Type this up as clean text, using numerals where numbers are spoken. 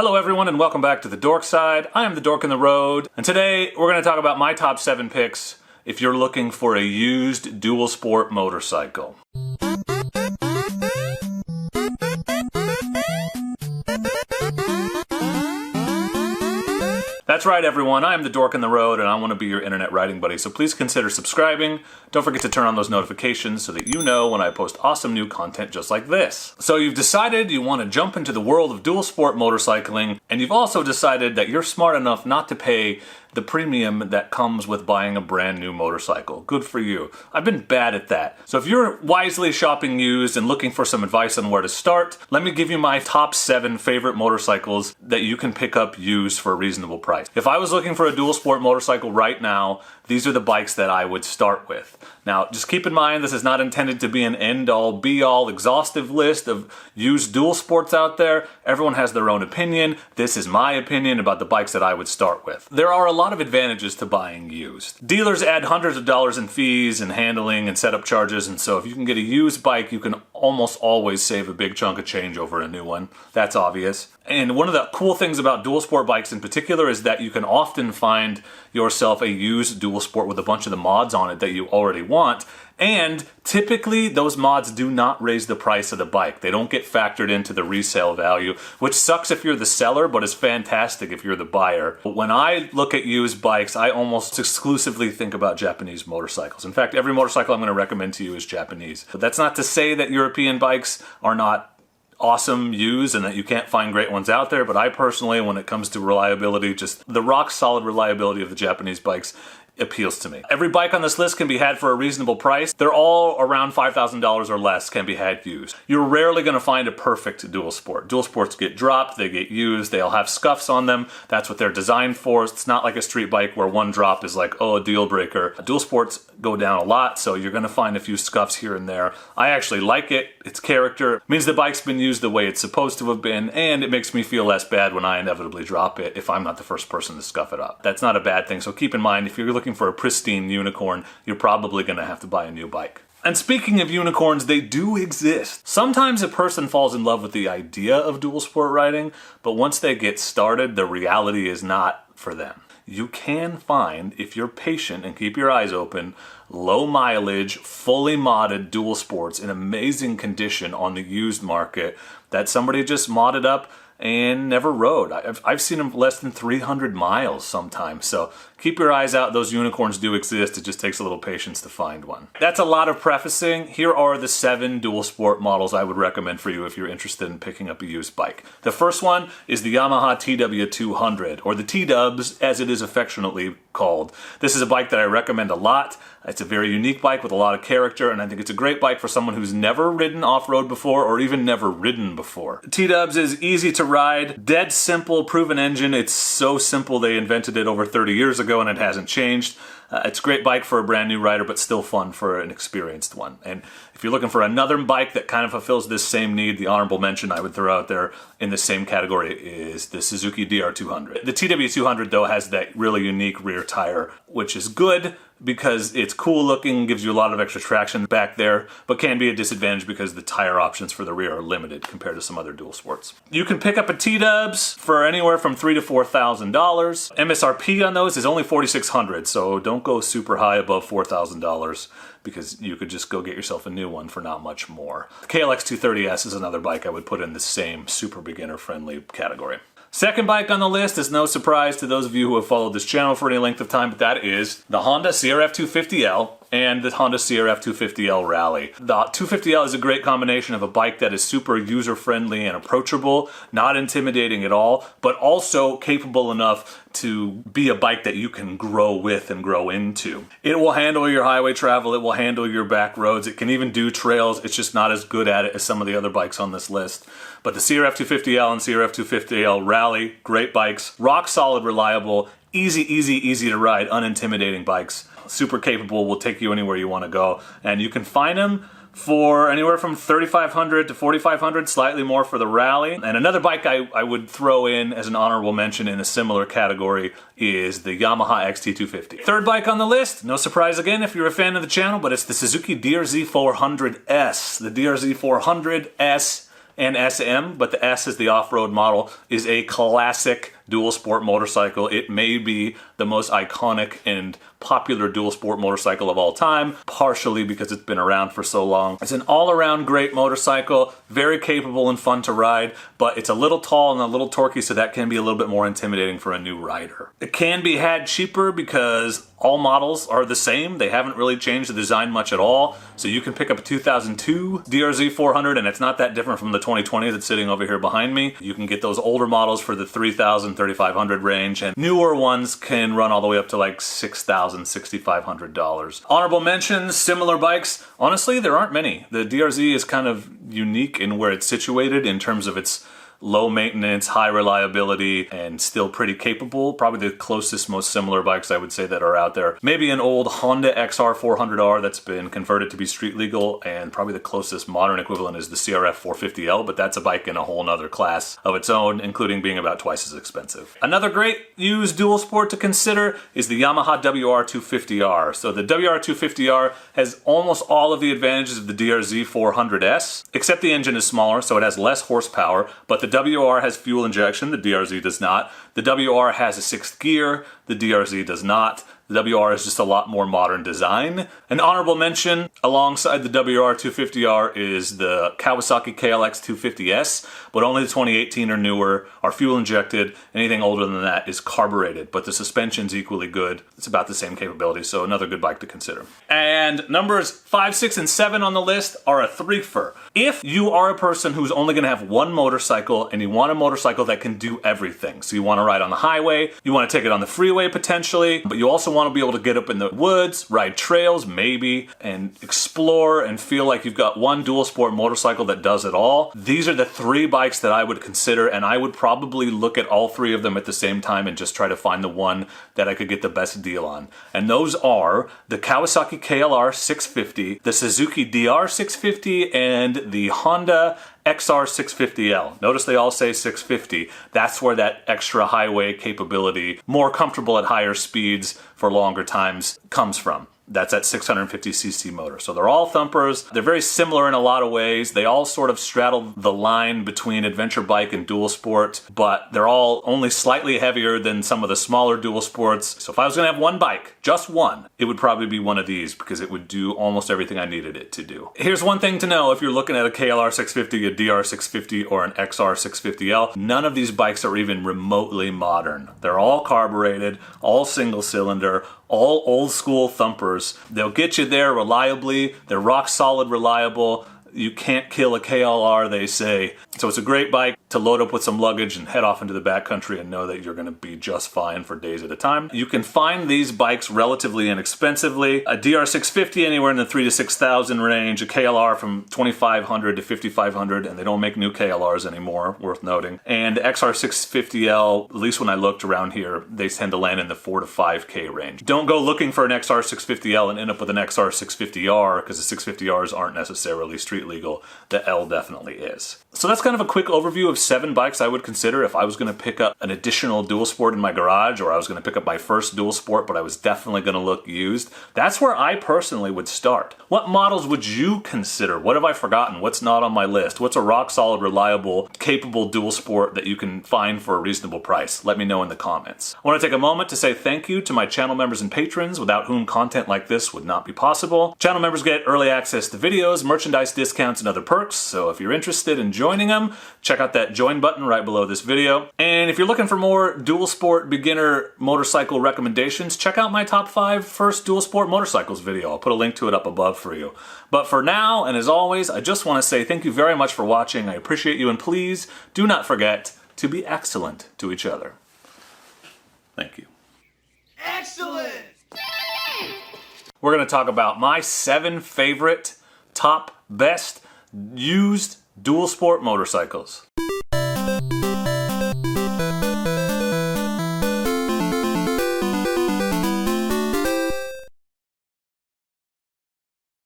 Hello everyone and welcome back to the Dork Side. I am the Dork in the Road, and today we're going to talk about my top 7 picks if you're looking for a used dual sport motorcycle. That's right everyone, I am the Dork in the Road and I want to be your internet riding buddy, so please consider subscribing. Don't forget to turn on those notifications so that you know when I post awesome new content just like this. So you've decided you want to jump into the world of dual sport motorcycling, and you've also decided that you're smart enough not to pay the premium that comes with buying a brand new motorcycle. Good for you. I've been bad at that. So if you're wisely shopping used and looking for some advice on where to start, let me give you my top 7 favorite motorcycles that you can pick up used for a reasonable price. If I was looking for a dual sport motorcycle right now, these are the bikes that I would start with. Now, just keep in mind, this is not intended to be an end-all, be-all, exhaustive list of used dual sports out there. Everyone has their own opinion. This is my opinion about the bikes that I would start with. There are a lot of advantages to buying used. Dealers add hundreds of dollars in fees and handling and setup charges, and so if you can get a used bike, you can almost always save a big chunk of change over a new one. That's obvious. And one of the cool things about dual sport bikes in particular is that you can often find yourself a used dual sport with a bunch of the mods on it that you already want. And typically those mods do not raise the price of the bike. They don't get factored into the resale value, which sucks if you're the seller, but is fantastic if you're the buyer. But when I look at used bikes, I almost exclusively think about Japanese motorcycles. In fact, every motorcycle I'm going to recommend to you is Japanese. But that's not to say that European bikes are not awesome used and that you can't find great ones out there, but I personally, when it comes to reliability, just the rock solid reliability of the Japanese bikes appeals to me. Every bike on this list can be had for a reasonable price. They're all around $5,000 or less can be had used. You're rarely going to find a perfect dual sport. Dual sports get dropped, they get used, they'll have scuffs on them. That's what they're designed for. It's not like a street bike where one drop is like, oh, a deal breaker. Dual sports go down a lot, so you're going to find a few scuffs here and there. I actually like it. Its character it means the bike's been used the way it's supposed to have been, and it makes me feel less bad when I inevitably drop it if I'm not the first person to scuff it up. That's not a bad thing, so keep in mind if you're looking for a pristine unicorn, you're probably going to have to buy a new bike. And speaking of unicorns, they do exist. Sometimes a person falls in love with the idea of dual sport riding, but once they get started, the reality is not for them. You can find, if you're patient and keep your eyes open, low mileage, fully modded dual sports in amazing condition on the used market that somebody just modded up and never rode. I've seen them less than 300 miles sometimes, so keep your eyes out. Those unicorns do exist. It just takes a little patience to find one. That's a lot of prefacing. Here are the 7 dual sport models I would recommend for you if you're interested in picking up a used bike. The first one is the Yamaha TW200, or the T-Dubs as it is affectionately called. This is a bike that I recommend a lot. It's a very unique bike with a lot of character, and I think it's a great bike for someone who's never ridden off-road before or even never ridden before. T-Dubs is easy to ride, dead simple, proven engine. It's so simple they invented it over 30 years ago and it hasn't changed. It's a great bike for a brand new rider, but still fun for an experienced one. And if you're looking for another bike that kind of fulfills this same need, the honorable mention I would throw out there in the same category is the Suzuki DR650. The TW200 though has that really unique rear tire, which is good because it's cool looking, gives you a lot of extra traction back there, but can be a disadvantage because the tire options for the rear are limited compared to some other dual sports. You can pick up a T-Dubs for anywhere from $3,000 to $4,000. MSRP on those is only $4,600, so don't go super high above $4,000 because you could just go get yourself a new one for not much more. The KLX250S is another bike I would put in the same super beginner friendly category. Second bike on the list is no surprise to those of you who have followed this channel for any length of time, but that is the Honda CRF250L and the Honda CRF250L Rally. The 250L is a great combination of a bike that is super user-friendly and approachable, not intimidating at all, but also capable enough to be a bike that you can grow with and grow into. It will handle your highway travel, it will handle your back roads, it can even do trails. It's just not as good at it as some of the other bikes on this list. But the CRF250L and CRF250L Rally, great bikes, rock solid, reliable, easy to ride, unintimidating bikes. Super capable, will take you anywhere you want to go. And you can find them for anywhere from $3,500 to $4,500, slightly more for the Rally. And another bike I would throw in as an honorable mention in a similar category is the Yamaha XT250. Third bike on the list, no surprise again if you're a fan of the channel, but it's the Suzuki DRZ400S. The DRZ400S and SM, but the S is the off-road model, is a classic dual sport motorcycle. It may be the most iconic and popular dual sport motorcycle of all time, partially because it's been around for so long. It's an all-around great motorcycle, very capable and fun to ride, but it's a little tall and a little torquey, so that can be a little bit more intimidating for a new rider. It can be had cheaper because all models are the same. They haven't really changed the design much at all. So you can pick up a 2002 DRZ400 and it's not that different from the 2020 that's sitting over here behind me. You can get those older models for the $3,000, $3,500 range, and newer ones can run all the way up to like $6,000, $6,500. Honorable mentions, similar bikes. Honestly, there aren't many. The DRZ is kind of unique in where it's situated in terms of its low maintenance, high reliability, and still pretty capable. Probably the closest, most similar bikes I would say that are out there. Maybe an old Honda XR400R that's been converted to be street legal, and probably the closest modern equivalent is the CRF250L, but that's a bike in a whole nother class of its own, including being about twice as expensive. Another great used dual sport to consider is the Yamaha WR250R. So the WR250R has almost all of the advantages of the DRZ400S, except the engine is smaller, so it has less horsepower, but the WR has fuel injection, the DRZ does not. The WR has a 6th gear, the DRZ does not. The WR is just a lot more modern design. An honorable mention alongside the WR250R is the Kawasaki KLR650S, but only the 2018 or newer are fuel injected. Anything older than that is carbureted, but the suspension's equally good. It's about the same capability, so another good bike to consider. And numbers 5, 6, and 7 on the list are a threefer. If you are a person who's only gonna have one motorcycle and you want a motorcycle that can do everything, so you wanna ride on the highway, you wanna take it on the freeway potentially, but you also want to be able to get up in the woods, ride trails maybe, and explore and feel like you've got one dual sport motorcycle that does it all. These are the 3 bikes that I would consider, and I would probably look at all 3 of them at the same time and just try to find the one that I could get the best deal on. And those are the Kawasaki KLR650, the Suzuki DR650, and the Honda XR650L. Notice they all say 650. That's where that extra highway capability, more comfortable at higher speeds for longer times, comes from. That's that 650cc motor. So they're all thumpers. They're very similar in a lot of ways. They all sort of straddle the line between adventure bike and dual sport, but they're all only slightly heavier than some of the smaller dual sports. So if I was gonna have one bike, just one, it would probably be one of these because it would do almost everything I needed it to do. Here's one thing to know if you're looking at a KLR650, a DR650, or an XR650L, none of these bikes are even remotely modern. They're all carbureted, all single cylinder, all old school thumpers. They'll get you there reliably. They're rock solid reliable. You can't kill a KLR, they say. So it's a great bike to load up with some luggage and head off into the backcountry and know that you're gonna be just fine for days at a time. You can find these bikes relatively inexpensively. A DR650 anywhere in the $3,000 to $6,000 range, a KLR from $2,500 to $5,500, and they don't make new KLRs anymore, worth noting. And XR650L, at least when I looked around here, they tend to land in the $4,000 to $5,000 range. Don't go looking for an XR650L and end up with an XR650R, because the 650Rs aren't necessarily street legal. The L definitely is. So that's kind of a quick overview of 7 bikes I would consider if I was going to pick up an additional dual sport in my garage, or I was going to pick up my first dual sport, but I was definitely going to look used. That's where I personally would start. What models would you consider? What have I forgotten? What's not on my list? What's a rock solid, reliable, capable dual sport that you can find for a reasonable price? Let me know in the comments. I want to take a moment to say thank you to my channel members and patrons, without whom content like this would not be possible. Channel members get early access to videos, merchandise discounts, and other perks, so if you're interested in joining them, check out that join button right below this video. And if you're looking for more dual sport beginner motorcycle recommendations, check out my top 5 first dual sport motorcycles video. I'll put a link to it up above for you. But for now, and as always, I just want to say thank you very much for watching. I appreciate you, and please do not forget to be excellent to each other. Thank you. Excellent! We're going to talk about my 7 favorite, top, best, used dual sport motorcycles.